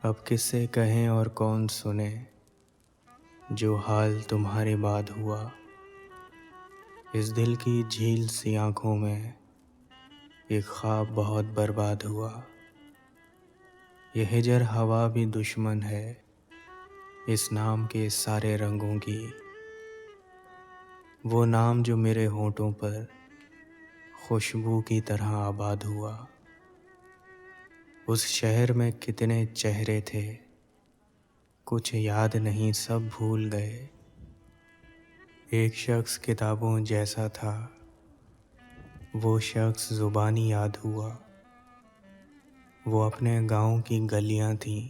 अब किससे कहें और कौन सुने, जो हाल तुम्हारे बाद हुआ। इस दिल की झील सी आँखों में एक ख्वाब बहुत बर्बाद हुआ। यह हिजर हवा भी दुश्मन है इस नाम के सारे रंगों की। वो नाम जो मेरे होठों पर खुशबू की तरह आबाद हुआ। उस शहर में कितने चेहरे थे, कुछ याद नहीं सब भूल गए। एक शख्स किताबों जैसा था, वो शख्स ज़ुबानी याद हुआ। वो अपने गांव की गलियां थीं,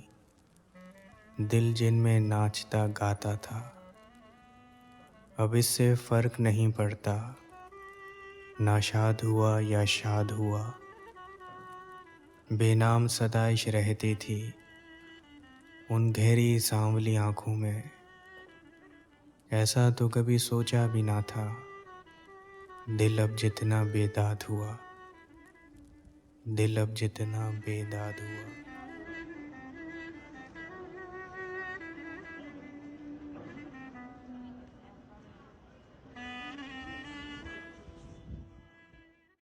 दिल जिनमें नाचता गाता था। अब इससे फ़र्क नहीं पड़ता, नाशाद हुआ या शाद हुआ। बेनाम सदाइश रहती थी उन गहरी सांवली आँखों में। ऐसा तो कभी सोचा भी ना था, दिल अब जितना बेदाद हुआ, दिल अब जितना बेदाद हुआ।